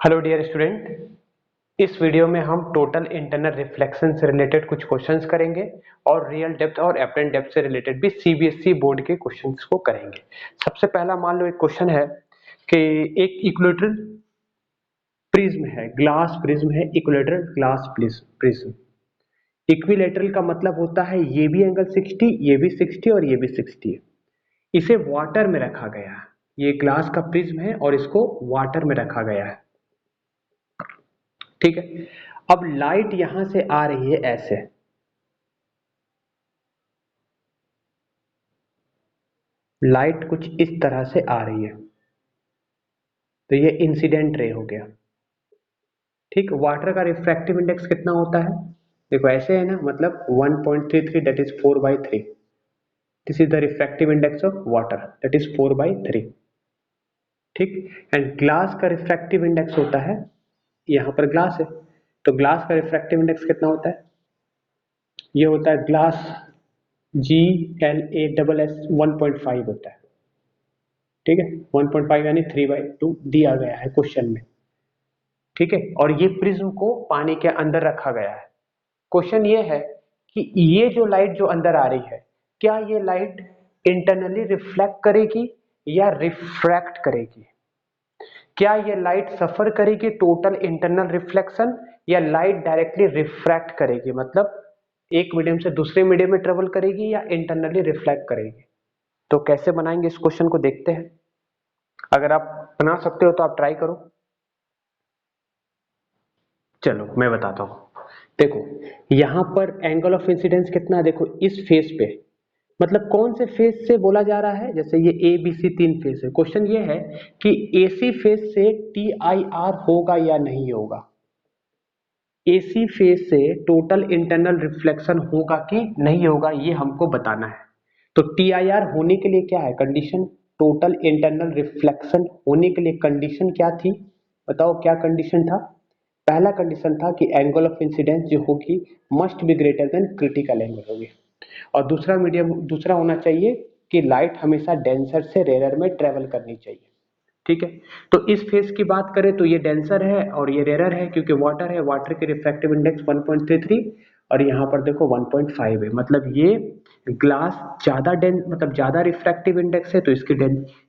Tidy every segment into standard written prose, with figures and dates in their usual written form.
Hello dear student, इस video में हम टोटल इंटरनल रिफ्लेक्शन से रिलेटेड कुछ क्वेश्चंस करेंगे और रियल डेप्थ और एपरेंट डेप्थ से रिलेटेड भी सीबीएसई बोर्ड के क्वेश्चंस को करेंगे। सबसे पहला मान लो एक क्वेश्चन है कि एक इक्विलेटरल प्रिज्म है, ग्लास प्रिज्म है, इक्विलेटरल ग्लास प्रिज्म। इक्विलेटरल का मतलब होता है ये भी एंगल 60, ये भी 60 और ये भी 60 है। इसे वाटर में रखा गया है, ये ग्लास का प्रिज्म है और इसको वाटर में रखा गया है। ठीक है, अब लाइट यहां से आ रही है ऐसे, लाइट कुछ इस तरह से आ रही है, तो ये इंसिडेंट रे हो गया। ठीक, वाटर का रिफ्रैक्टिव इंडेक्स कितना होता है? देखो ऐसे है ना, मतलब 1.33 that is 4/3। This is the refractive index of water, that is 4/3। ठीक, एंड ग्लास का रिफ्रैक्टिव इंडेक्स होता है, यहां पर ग्लास है तो ग्लास का रिफ्रैक्टिव इंडेक्स कितना होता है? ये होता है ग्लास GLASS 1.5 होता है। ठीक है, 1.5 यानी 3/2 दिया गया है क्वेश्चन में। ठीक है, और ये प्रिज्म को पानी के अंदर रखा गया है। क्वेश्चन ये है कि ये जो लाइट जो अंदर आ रही है, क्या ये लाइट इंटरनली रिफ्लेक्ट करेगी या रिफ्रैक्ट करेगी? क्या ये लाइट सफर करेगी टोटल इंटरनल रिफ्लेक्शन, या लाइट डायरेक्टली रिफ्रैक्ट करेगी, मतलब एक मीडियम से दूसरे मीडियम में ट्रेवल करेगी या इंटरनली रिफ्लेक्ट करेगी? तो कैसे बनाएंगे इस क्वेश्चन को, देखते हैं। अगर आप बना सकते हो तो आप ट्राई करो। चलो मैं बताता हूं। देखो यहां पर एंगल ऑफ इंसिडेंस कितना है, देखो इस फेस पे, मतलब कौन से फेस से बोला जा रहा है, जैसे ये ए बी सी तीन फेस है। क्वेश्चन ये है कि एसी फेस से TIR होगा या नहीं होगा, एसी फेस से टोटल इंटरनल रिफ्लेक्शन होगा कि नहीं होगा, ये हमको बताना है। तो TIR होने के लिए क्या है कंडीशन? टोटल इंटरनल रिफ्लेक्शन होने के लिए कंडीशन क्या थी, बताओ क्या कंडीशन था? पहला कंडीशन था कि एंगल ऑफ इंसिडेंस जो होगी must be greater than critical angle होगी, और दूसरा होना चाहिए कि लाइट हमेशा डेंसर से रेयर में ट्रेवल करनी चाहिए। ठीक है, तो इस फेस की बात करें तो ये डेंसर है और ये रेयर है, क्योंकि वाटर है, वाटर के रिफ्रैक्टिव इंडेक्स 1.33 और यहाँ पर देखो 1.5 है, मतलब ये ग्लास ज्यादा मतलब ज्यादा रिफ्रैक्टिव इंडेक्स है, तो इसकी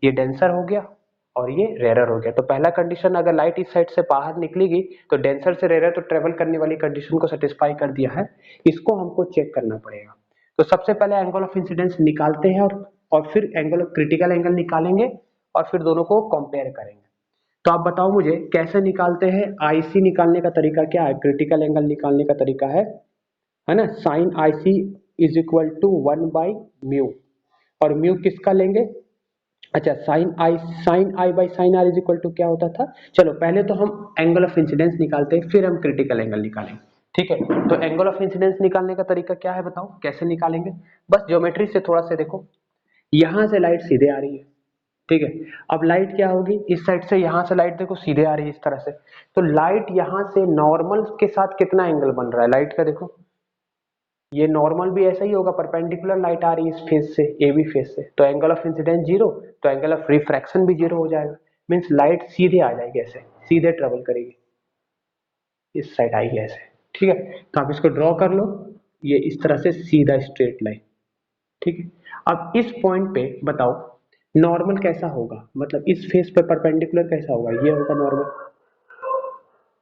ये डेंसर हो गया और ये रेयर हो गया। तो पहला कंडीशन, अगर लाइट इस साइड से बाहर निकलेगी तो डेंसर से रेयर तो ट्रेवल करने वाली कंडीशन को सेटिस्फाई कर दिया है। इसको हमको चेक करना पड़ेगा। तो सबसे पहले एंगल ऑफ इंसिडेंस निकालते हैं और फिर एंगल ऑफ क्रिटिकल एंगल निकालेंगे और फिर दोनों को कंपेयर करेंगे। तो आप बताओ मुझे कैसे निकालते हैं? आईसी निकालने का तरीका क्या है, क्रिटिकल एंगल निकालने का तरीका है ना, sine IC is equal to 1/म्यू, और म्यू किसका लेंगे? अच्छा, sine I by sine are is equal to क्या होता था? चलो पहले तो हम एंगल ऑफ इंसिडेंस निकालते हैं, फिर हम क्रिटिकल एंगल निकालेंगे। ठीक है, तो एंगल ऑफ इंसिडेंस निकालने का तरीका क्या है, बताओ कैसे निकालेंगे? बस ज्योमेट्री से थोड़ा सा देखो, यहां से लाइट सीधे आ रही है। ठीक है, अब लाइट क्या होगी, इस साइड से, यहां से लाइट देखो सीधे आ रही है इस तरह से, तो लाइट यहां से नॉर्मल के साथ कितना एंगल बन रहा है लाइट का, देखो ये नॉर्मल भी ऐसा ही होगा, परपेंडिकुलर लाइट आ रही है इस फेस से, ए बी फेस से, तो एंगल ऑफ इंसिडेंस जीरो, तो एंगल ऑफ रिफ्रैक्शन भी जीरो हो जाएगा। मीन्स लाइट सीधे आ जाएगी, ऐसे सीधे ट्रेवल करेगी, इस साइड आएगी ऐसे। ठीक है, तो आप इसको ड्रॉ कर लो, ये इस तरह से सीधा स्ट्रेट लाइन। ठीक है, अब इस पॉइंट पे बताओ नॉर्मल कैसा होगा, मतलब इस फेस पे परपेंडिकुलर कैसा होगा, ये होगा नॉर्मल,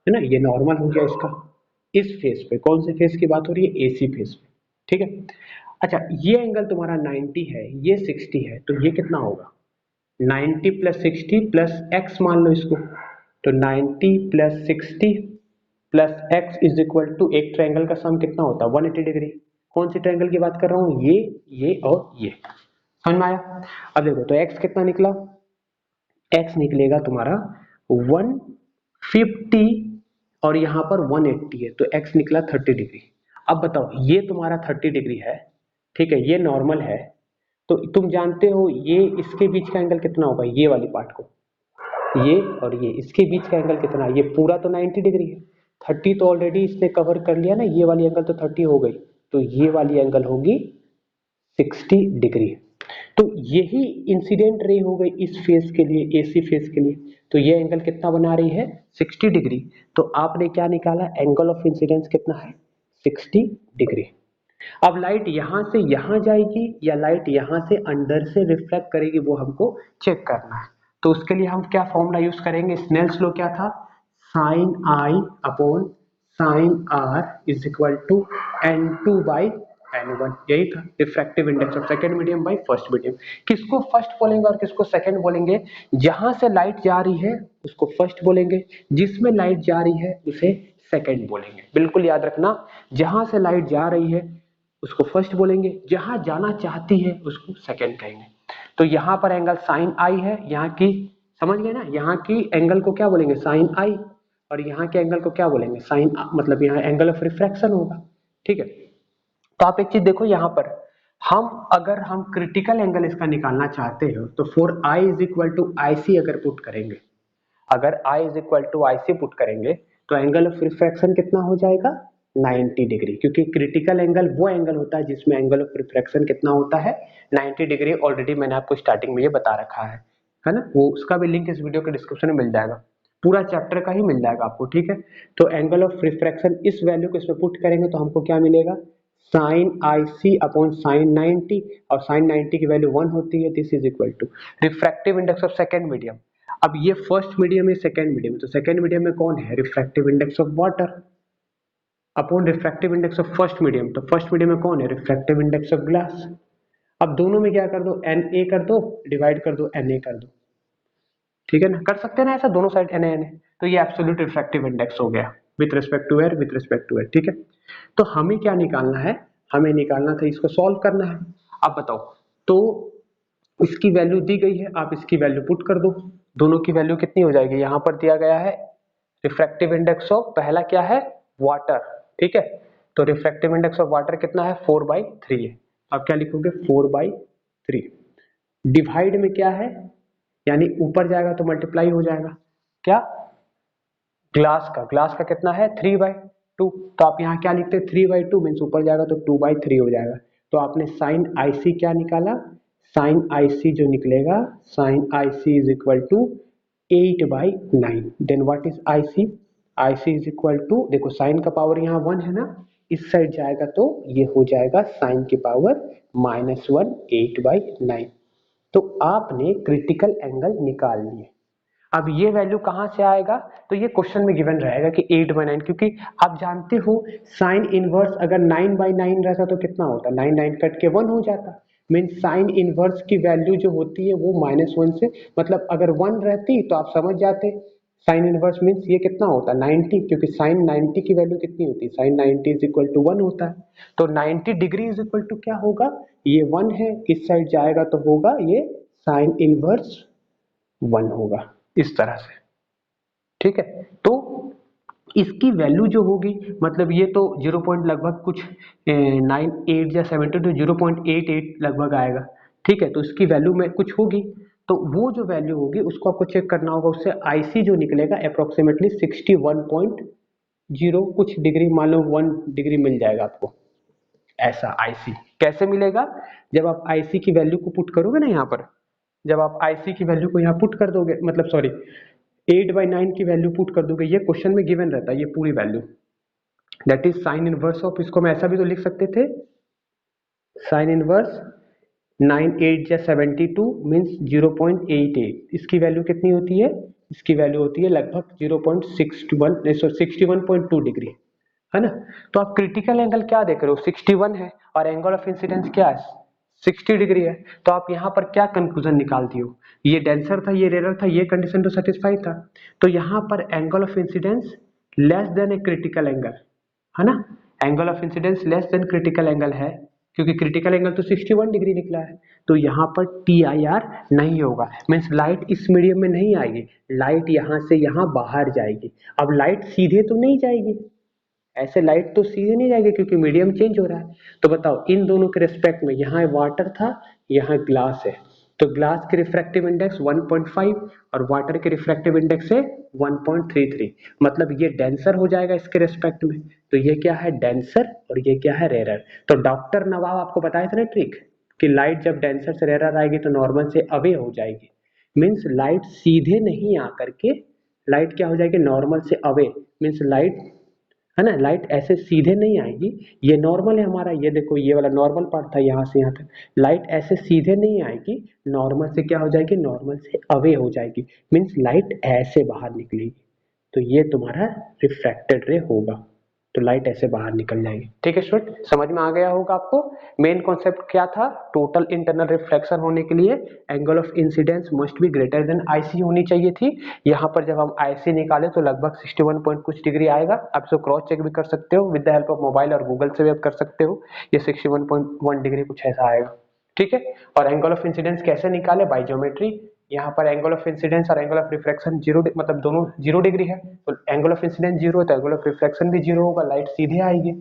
है ना, ये नॉर्मल हो गया इसका। इस फेस पे, कौन से फेस की बात हो रही है? एसी फेस पे। ठीक है, अच्छा ये एंगल तुम्हारा 90 है, ये 60 है, तो ये कितना होगा? 90 प्लस 60 प्लस एक्स मान लो इसको, तो 90 plus 60 plus x is equal to, एक ट्रायंगल का सम कितना होता है? 180 डिग्री। कौन सी ट्रायंगल की बात कर रहा हूं? ये और ये। समझ में आया? अब देखो तो एक्स कितना निकला, एक्स निकलेगा तुम्हारा 150 और यहां पर 180 है, तो एक्स निकला 30 डिग्री। अब बताओ ये तुम्हारा 30 डिग्री है, ठीक है, ये नॉर्मल है, तो तुम जानते हो ये इसके बीच का एंगल कितना होगा, ये वाली पार्ट को, ये और ये इसके बीच का एंगल कितना, ये पूरा तो 90 डिग्री है, 30 तो ऑलरेडी इसने कवर कर लिया ना, ये वाली एंगल तो 30 हो गई, तो ये वाली एंगल होगी 60 डिग्री। तो यही इंसिडेंट रे हो गई इस फेस के लिए, एसी फेस के लिए, तो ये एंगल कितना बना रही है 60 डिग्री। तो आपने क्या निकाला, एंगल ऑफ इंसिडेंस कितना है 60 डिग्री। अब लाइट यहां से यहां जाएगी या लाइट यहां से अंदर से रिफ्लेक्ट करेगी वो हमको चेक करना है। तो उसके लिए हम क्या फॉर्मूला यूज करेंगे, स्नेल्स लॉ क्या था, sine i upon sine are is equal to n2 by n1, यही था refractive index of second medium by first medium. किसको फर्स्ट बोलेंगे और किसको सेकंड बोलेंगे, जहां से लाइट जा रही है उसको फर्स्ट बोलेंगे, जिसमें लाइट जा रही है उसे सेकंड बोलेंगे। बिल्कुल याद रखना, जहां से लाइट जा रही है उसको फर्स्ट बोलेंगे, जहां जाना चाहती है उसको सेकंड कहेंगे। तो यहाँ पर एंगल साइन आई है, यहाँ की समझ गए ना, यहाँ की एंगल को क्या बोलेंगे साइन आई, और यहाँ के एंगल को क्या बोलेंगे साइन, मतलब यहाँ एंगल ऑफ रिफ्रैक्शन होगा। ठीक है, तो आप एक चीज देखो यहाँ पर, अगर हम क्रिटिकल एंगल इसका निकालना चाहते हो तो for I is equal to I C अगर पुट करेंगे, अगर I is equal to I C put करेंगे तो एंगल ऑफ रिफ्रैक्शन कितना हो जाएगा 90 डिग्री, क्योंकि क्रिटिकल एंगल वो एंगल होता है जिसमें एंगल ऑफ रिफ्रैक्शन कितना होता है 90 डिग्री। ऑलरेडी मैंने आपको स्टार्टिंग में ये बता रखा है ना, वो उसका भी लिंक इस वीडियो के डिस्क्रिप्शन में मिल जाएगा, पूरा चैप्टर का ही मिल जाएगा आपको। ठीक है, तो एंगल ऑफ रिफ्रैक्शन इस वैल्यू को इसमें पुट करेंगे तो हमको क्या मिलेगा, sine i c upon sine 90, और साइन 90 की वैल्यू 1 होती है, this is equal to refractive index of second medium. अब ये फर्स्ट मीडियम है, सेकंड मीडियम है, तो सेकंड मीडियम में कौन है, refractive index of water upon refractive index of first medium, तो फर्स्ट मीडियम में कौन है, रिफ्रैक्टिव इंडेक्स ऑफ ग्लास। अब दोनों में क्या कर दो, एन ए कर दो, डिवाइड कर दो एन ए कर दो, ठीक है ना, कर सकते हैं ना ऐसा, दोनों साइड एन एन है, तो ये एब्सोल्यूट रिफ्रैक्टिव इंडेक्स हो गया with respect to air, with respect to air. ठीक है, तो हमें क्या निकालना है, हमें निकालना था, इसको सॉल्व करना है। अब बताओ, तो इसकी वैल्यू दी गई है, आप इसकी वैल्यू पुट कर दो, दोनों की वैल्यू कितनी हो जाएगी, यहां पर दिया गया है रिफ्रैक्टिव इंडेक्स ऑफ पहला क्या है वाटर, ठीक है, तो रिफ्रैक्टिव इंडेक्स ऑफ वाटर कितना है 4/3 है, आप क्या लिखोगे 4/3, डिवाइड में क्या है, यानी ऊपर जाएगा तो मल्टीप्लाई हो जाएगा, क्या ग्लास का कितना है 3/2, तो आप यहाँ क्या लिखते हैं 3/2 मीन्स ऊपर जाएगा तो 2/3 हो जाएगा। तो आपने साइन आई सी क्या निकाला, साइन आई सी जो निकलेगा, sine i c is equal to 8/9, then what is i c, i c is equal to, देखो साइन का पावर यहाँ 1 है ना, इस साइड जाएगा तो ये हो जाएगा साइन की पावर -1 8/9। तो आपने क्रिटिकल एंगल निकाल लिए। अब ये वैल्यू कहां से आएगा, तो ये क्वेश्चन में गिवन रहेगा कि 8/9, क्योंकि आप जानते हो साइन इनवर्स अगर 9/9 रहता तो कितना होता, 9 9 कट के 1 हो जाता, मीन साइन इनवर्स की वैल्यू जो होती है वो -1 से, मतलब अगर 1 रहती तो आप समझ जाते, साइन इनवर्स मीन्स ये कितना होता 90, क्योंकि साइन 90 की वैल्यू कितनी होती है, साइन 90 इज इक्वल टू 1 होता है। तो 90 डिग्री इज इक्वल टू क्या होगा, ये 1 है, इस साइड जाएगा तो होगा ये साइन इनवर्स 1 होगा, इस तरह से। ठीक है, तो इसकी वैल्यू जो होगी, मतलब ये तो 0 पॉइंट लगभग कुछ 98 या 72 0.88 लगभग आएगा। ठीक है, तो इसकी वैल्यू में कुछ होगी, तो वो जो वैल्यू होगी उसको आपको चेक करना होगा, उससे आईसी जो निकलेगा अप्रोक्सीमेटली 61.0 कुछ डिग्री, मान लो 1 डिग्री मिल जाएगा आपको, ऐसा आईसी कैसे मिलेगा, जब आप आईसी की वैल्यू को पुट करोगे ना यहाँ पर, जब आप आईसी की वैल्यू को यहाँ पुट कर दोगे, मतलब सॉरी 8/9 की वैल्यू पुट कर दोगे, ये क्वेश्चन में गिवन रहता है ये पूरी value, that is sine inverse of, इसको मैं ऐसा भी तो लिख सकते थे, साइन इनवर्स 9 8 या 72 मीन्स 0.88, इसकी वैल्यू कितनी होती है, इसकी वैल्यू होती है लगभग 61.2 डिग्री, है ना। तो आप क्रिटिकल एंगल क्या देख रहे हो 61 है, और एंगल ऑफ इंसिडेंस क्या है 60 डिग्री है, तो आप यहाँ पर क्या कंक्लूजन निकालती हो, ये डेंसर था ये रेयर था, ये कंडीशन तो सेटिस्फाई था, तो यहाँ पर angle of incidence less than a critical angle, है ना, angle of incidence less than critical angle है, क्योंकि क्रिटिकल एंगल तो 61 डिग्री निकला है, तो यहाँ पर टी आई आर नहीं होगा, मीन्स लाइट इस मीडियम में नहीं आएगी, लाइट यहाँ से यहाँ बाहर जाएगी। अब लाइट सीधे तो नहीं जाएगी, ऐसे लाइट तो सीधे नहीं जाएगी क्योंकि मीडियम चेंज हो रहा है। तो बताओ इन दोनों के रिस्पेक्ट में, यहाँ वाटर था यहाँ ग्लास है, तो ग्लास के रिफ्रैक्टिव इंडेक्स 1.5 और वाटर के रिफ्रैक्टिव इंडेक्स है 1.33, मतलब ये डेंसर हो जाएगा इसके रिस्पेक्ट में, तो ये क्या है डेंसर और ये क्या है रेयर। तो डॉक्टर नवाब आपको बताए थे ना ट्रिक, कि लाइट जब डेंसर से रेयर आएगी तो नॉर्मल से अवे हो जाएगी। मीन्स लाइट सीधे नहीं आकर के लाइट क्या हो जाएगी, नॉर्मल से अवे। मीन्स लाइट है ना, लाइट ऐसे सीधे नहीं आएगी। ये नॉर्मल है हमारा, ये देखो ये वाला नॉर्मल पार्ट था यहाँ से यहाँ तक। लाइट ऐसे सीधे नहीं आएगी, नॉर्मल से क्या हो जाएगी, नॉर्मल से अवे हो जाएगी। मीन्स लाइट ऐसे बाहर निकलेगी, तो ये तुम्हारा रिफ्रैक्टेड रे होगा। तो लाइट ऐसे बाहर निकल जाएगी। ठीक है स्टूडेंट, समझ में आ गया होगा आपको। मेन कॉन्सेप्ट क्या था, टोटल इंटरनल रिफ्लेक्शन होने के लिए angle of incidence must be greater than IC होनी चाहिए थी। यहाँ पर जब हम आईसी निकाले तो लगभग 61 पॉइंट कुछ डिग्री आएगा। आप इसको क्रॉस चेक भी कर सकते हो with the help of mobile और गूगल से भी आप कर सकते हो। ये 61.1 डिग्री कुछ ऐसा आएगा। ठीक है, और एंगल ऑफ इंसिडेंस कैसे निकाले, बाय ज्योमेट्री। यहाँ पर एंगल ऑफ इंसिडेंस और एंगल ऑफ रिफ्लेक्शन जीरो, मतलब दोनों 0 डिग्री है, तो एंगल ऑफ इंसिडेंस 0 है तो एंगल ऑफ रिफ्लेक्शन भी 0 होगा, लाइट सीधे आएगी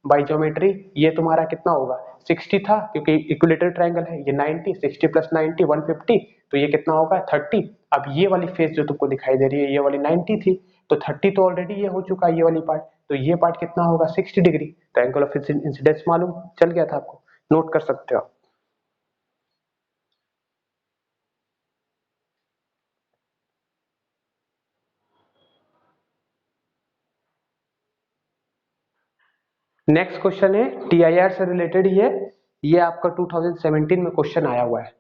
बाय ज्योमेट्री। ये तुम्हारा कितना होगा, 60 था क्योंकि इक्विलेटरल ट्रायंगल है। ये 90, 60 प्लस 90 150, तो ये कितना होगा 30। अब ये वाली फेस जो तुमको दिखाई दे रही है, ये वाली 90 थी, तो 30 तो ऑलरेडी ये हो चुका है ये वाली पार्ट, तो ये पार्ट कितना होगा 60 डिग्री। तो एंगल ऑफ इंसिडेंस मालूम चल गया था आपको, नोट कर सकते हो। नेक्स्ट क्वेश्चन है टीआईआर से रिलेटेड ही है। ये आपका 2017 में क्वेश्चन आया हुआ है।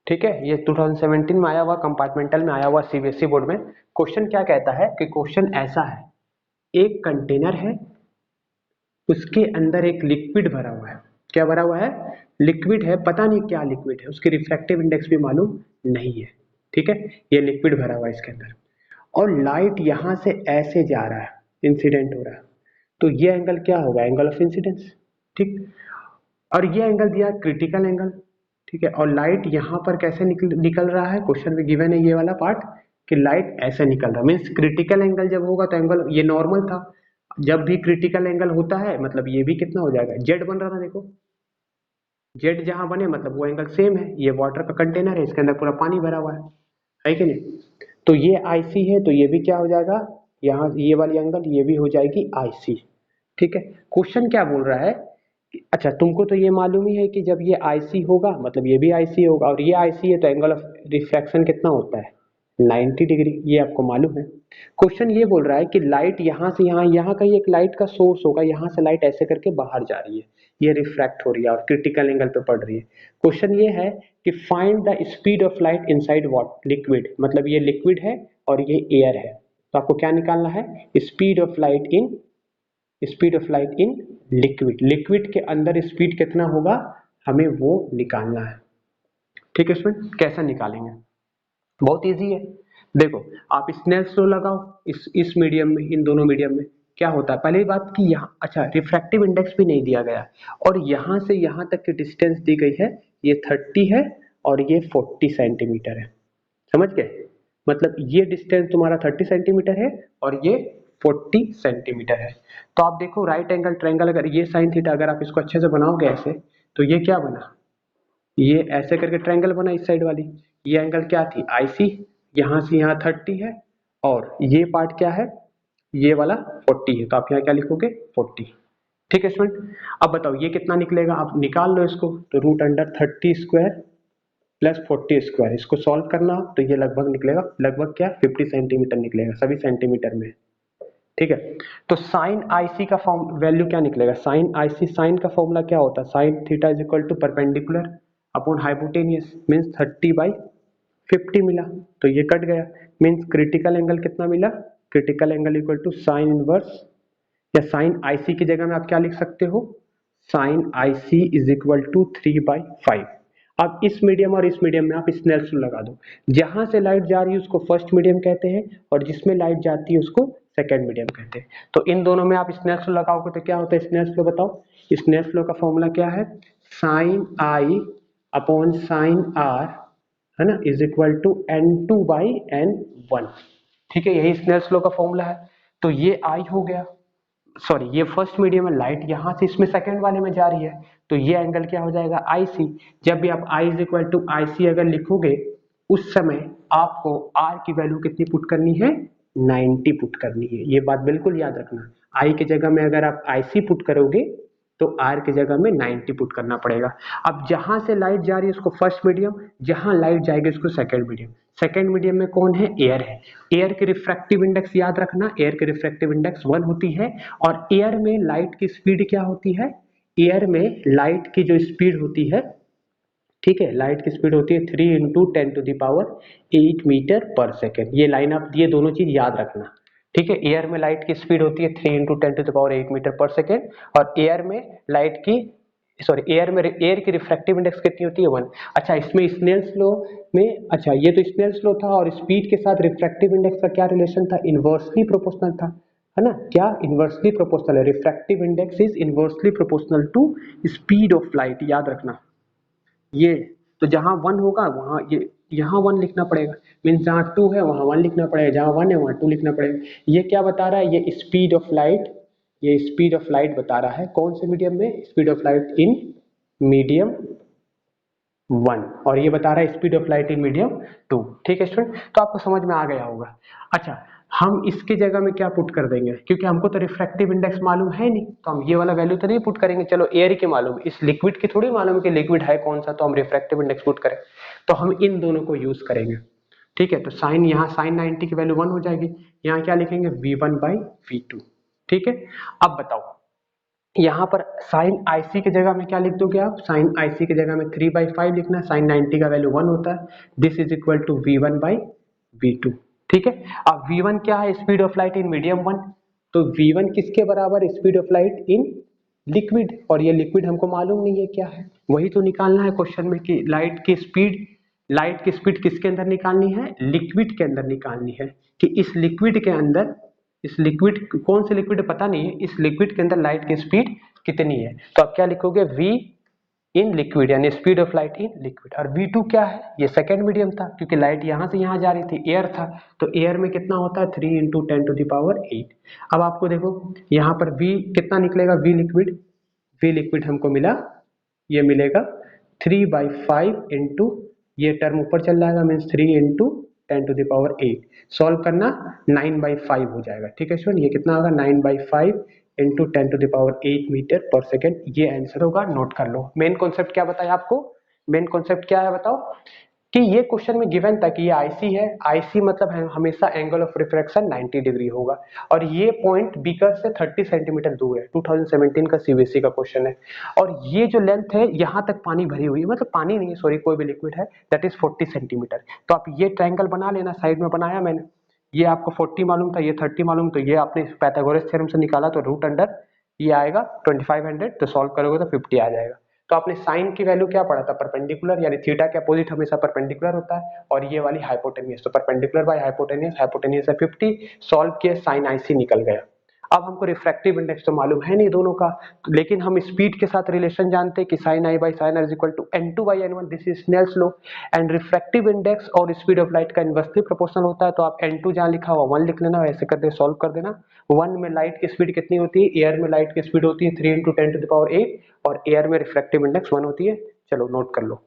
ठीक है, ये 2017 में आया हुआ, कंपार्टमेंटल में आया हुआ सीबीएसई बोर्ड में। क्वेश्चन क्या कहता है कि क्वेश्चन ऐसा है, एक कंटेनर है, उसके अंदर एक लिक्विड भरा हुआ है। क्या भरा हुआ है, लिक्विड है, पता नहीं क्या लिक्विड है, उसकी रिफ्रैक्टिव इंडेक्स भी मालूम नहीं है। ठीक है, ये लिक्विड भरा हुआ है इसके अंदर, और लाइट यहां से ऐसे जा रहा है, इंसिडेंट हो रहा है, तो ये एंगल क्या होगा, एंगल ऑफ इंसिडेंस। ठीक, और ये एंगल दिया क्रिटिकल एंगल। ठीक है, और लाइट यहाँ पर कैसे निकल रहा है, क्वेश्चन में गिवन है ये वाला पार्ट कि लाइट ऐसे निकल रहा है। मीन्स क्रिटिकल एंगल जब होगा तो एंगल ये नॉर्मल था, जब भी क्रिटिकल एंगल होता है मतलब ये भी कितना हो जाएगा, जेड बन रहा था, देखो जेड जहां बने मतलब वो एंगल सेम है। ये वाटर का कंटेनर है, इसके अंदर पूरा पानी भरा हुआ है कि नहीं। तो ये आईसी है, तो ये भी क्या हो जाएगा, यहाँ ये वाली एंगल ये भी हो जाएगी आईसी। ठीक है, क्वेश्चन क्या बोल रहा है अच्छा तुमको तो ये मालूम ही है कि जब ये आईसी होगा मतलब ये भी आईसी होगा, और ये आईसी है तो एंगल ऑफ रिफ्रैक्शन कितना होता है 90 डिग्री, ये आपको मालूम है। क्वेश्चन ये बोल रहा है कि लाइट यहाँ से यहाँ, यहाँ कहीं एक लाइट का सोर्स होगा, यहाँ से लाइट ऐसे करके बाहर जा रही है, ये रिफ्रैक्ट हो रही है और क्रिटिकल एंगल पे पड़ रही है। क्वेश्चन ये है कि find the speed of light inside what liquid, मतलब ये लिक्विड है और ये एयर है, तो आपको क्या निकालना है, speed of light in, speed of light in liquid, liquid के अंदर स्पीड कितना होगा हमें वो निकालना है। ठीक है स्टूडेंट, कैसा निकालेंगे, बहुत इजी है। देखो आप स्नेल्स लॉ लगाओ इस मीडियम में, इन दोनों मीडियम में क्या होता है, पहली बात कि यहाँ अच्छा रिफ्रैक्टिव इंडेक्स भी नहीं दिया गया, और यहाँ से यहाँ तक की डिस्टेंस दी गई है, ये 30 है और ये 40 सेंटीमीटर है, समझ गए। मतलब ये डिस्टेंस तुम्हारा 30 सेंटीमीटर है और ये 40 सेंटीमीटर है। तो आप देखो राइट एंगल ट्रायंगल, अगर ये साइन थीटा अगर आप इसको अच्छे से बनाओगे ऐसे, तो ये क्या बना, ये ऐसे करके ट्रायंगल बना इस साइड वाली। ये एंगल क्या थी आईसी, यहाँ से यहाँ 30 है, और ये पार्ट क्या है, ये वाला 40 है, तो आप यहाँ क्या लिखोगे 40। ठीक है स्टूडेंट, अब बताओ ये कितना निकलेगा, आप निकाल लो इसको, तो root under 30 square plus 40 square, इसको सॉल्व करना हो तो ये लगभग निकलेगा, लगभग क्या 50 सेंटीमीटर निकलेगा, सभी सेंटीमीटर में। ठीक है, तो साइन आईसी का फॉर्म वैल्यू क्या निकलेगा, साइन आईसी, साइन का फॉर्मूला क्या होता है, sine theta is equal to perpendicular upon hypotenuse, means 30/50 मिला, तो ये कट गया। मीन्स क्रिटिकल एंगल कितना मिला, critical angle equal to sine inverse, या साइन आईसी की जगह में आप क्या लिख सकते हो, sine IC is equal to 3/5। अब इस मीडियम और इस मीडियम में आप स्नेल्स लॉ लगा दो, जहां से लाइट जा रही है उसको फर्स्ट मीडियम कहते हैं, और जिसमें लाइट जाती है उसको सेकेंड मीडियम कहते हैं। तो इन दोनों में आप स्नेल्स लॉ लगाओगे तो क्या होता है, स्नेल्स लॉ बताओ, स्नेल्स लॉ का फॉर्मूला क्या है, sine i upon sine r, है ना, इज इक्वल टू n2/n1। ठीक है, यही स्नेल्स लॉ का फॉर्मूला है। तो ये आई हो गया, सॉरी ये फर्स्ट मीडियम में लाइट यहाँ से इसमें सेकंड वाले में जा रही है, तो ये एंगल क्या हो जाएगा आईसी। जब भी आप आई इज इक्वल टू आईसी अगर लिखोगे, उस समय आपको आर की वैल्यू कितनी पुट करनी है, 90 पुट करनी है, ये बात बिल्कुल याद रखना। आई की जगह में अगर आप आईसी पुट करोगे तो R की जगह में 90 पुट करना पड़ेगा। अब जहां से लाइट जा रही है उसको फर्स्ट मीडियम, जहां लाइट जाएगी उसको सेकंड मीडियम। सेकंड मीडियम में कौन है? एयर है। एयर की रिफ्रैक्टिव इंडेक्स याद रखना, एयर की रिफ्रैक्टिव इंडेक्स 1 होती है। और एयर में लाइट की स्पीड क्या होती है? एयर में लाइट की जो स्पीड होती है, ठीक है, लाइट की स्पीड होती है 3 इंटू 10⁸ मीटर पर सेकेंड। ये लाइन आप, ये दोनों चीज याद रखना, ठीक है। एयर में लाइट की स्पीड होती है 3 इंटू 10⁸ मीटर पर सेकेंड, और एयर में लाइट की, सॉरी, एयर की रिफ्रैक्टिव इंडेक्स कितनी होती है? 1। अच्छा, इसमें स्नेल्स लॉ में, अच्छा ये तो स्नेल्स लॉ था, और स्पीड के साथ रिफ्रैक्टिव इंडेक्स का क्या रिलेशन था? इनवर्सली प्रोपोर्शनल था, है ना? क्या? इनवर्सली प्रोपोर्शनल है। Refractive index is inversely proportional to speed of light, याद रखना ये। तो जहां 1 होगा वहां ये, यहाँ 1 लिखना पड़ेगा, मीन्स जहां 2 है वहां 1 लिखना पड़ेगा, जहां 1 है वहां 2 लिखना पड़ेगा। ये क्या बता रहा है? ये स्पीड ऑफ लाइट, ये स्पीड ऑफ लाइट बता रहा है कौन से मीडियम में? Speed of light in medium 1, और ये बता रहा है speed of light in medium 2। ठीक है स्टूडेंट, तो आपको समझ में आ गया होगा। अच्छा, हम इसके जगह में क्या पुट कर देंगे? क्योंकि हमको तो रिफ्रैक्टिव इंडेक्स मालूम है नहीं, तो हम ये वाला वैल्यू तो नहीं पुट करेंगे। चलो एयर की मालूम, इस लिक्विड की थोड़ी मालूम कि लिक्विड है कौन सा, तो हम रिफ्रैक्टिव इंडेक्स पुट करें। तो हम इन दोनों को यूज करेंगे, ठीक है। तो साइन, यहाँ साइन 90 की वैल्यू 1 हो जाएगी, यहाँ क्या लिखेंगे? V1/V2। ठीक है, अब बताओ, यहाँ पर साइन आईसी की जगह में क्या लिख दोगे आप? साइन आईसी की जगह में 3/5 लिखना, साइन 90 का वैल्यू 1 होता है। This is equal to V1/V2। ठीक है, अब V1 क्या है? Speed of light in medium 1। तो V1 किसके बराबर? Speed of light in liquid, और ये लिक्विड हमको मालूम नहीं है क्या है, वही तो निकालना है क्वेश्चन में कि लाइट की स्पीड किसके अंदर निकालनी है? लिक्विड के अंदर निकालनी है, कि इस लिक्विड के अंदर, इस लिक्विड, कौन से लिक्विड पता नहीं है, इस लिक्विड के अंदर लाइट की स्पीड कितनी है। तो आप क्या लिखोगे? V इन लिक्विड, यानी speed of light in liquid. और V2 क्या है? ये सेकेंड मीडियम था, क्योंकि लाइट यहां से यहां जा रही थी, एयर था, तो एयर में कितना होता है? 3 इंटू 10⁸। अब आपको देखो यहाँ पर V कितना निकलेगा? V लिक्विड हमको मिला, ये मिलेगा 3/5 इंटू, ये टर्म ऊपर चल जाएगा, मीन्स 3 इंटू 10⁸। सॉल्व करना, 9/5 हो जाएगा। ठीक है स्टूडेंट, ये कितना होगा? 9/5 इंटू 10⁸ मीटर पर सेकेंड, ये आंसर होगा। नोट कर लो। मेन कॉन्सेप्ट क्या बताया आपको? मेन कॉन्सेप्ट क्या है बताओ? कि ये क्वेश्चन में गिवन था कि ये आईसी है, आईसी मतलब है हमेशा एंगल ऑफ रिफ्रैक्शन 90 डिग्री होगा, और ये पॉइंट बीकर से 30 सेंटीमीटर दूर है। 2017 का सीबीएसई का क्वेश्चन है, और ये जो लेंथ है यहाँ तक पानी भरी हुई है, मतलब पानी नहीं है, सॉरी, कोई भी लिक्विड है, दैट इज 40 सेंटीमीटर। तो आप ये ट्रायंगल बना लेना, साइड में बनाया मैंने, ये आपको 40 मालूम था, ये 30 मालूम, तो ये आपने पाइथागोरस थ्योरम से निकाला, तो रूट अंडर ये आएगा 2500, तो सॉल्व करोगे तो 50 आ जाएगा। तो आपने साइन की वैल्यू क्या पढ़ा था? परपेंडिकुलर, यानी थीटा के अपोजिट हमेशा परपेंडिकुलर होता है, और ये वाली हाइपोटेनियस, तो परपेंडिकुलर बाय हाइपोटेनियस, हाइपोटेनियस है 50, सॉल्व किए, साइन आईसी निकल गया। अब हमको रिफ्रैक्टिव इंडेक्स तो मालूम है नहीं दोनों का, लेकिन हम स्पीड के साथ रिलेशन जानते हैं कि sine I by sine are is equal to N2/N1, this is Snell's law. And refractive index और स्पीड ऑफ लाइट का इनवर्सली प्रोपोर्शनल होता है, तो आप N2 जहां लिखा हुआ 1 लिख लेना, ऐसे करके सॉल्व कर देना। 1 में लाइट की स्पीड कितनी होती है? एयर में लाइट की स्पीड होती है 3 इंटू 10⁸, और एयर में रिफ्रैक्टिव इंडेक्स 1 होती है। चलो नोट कर लो।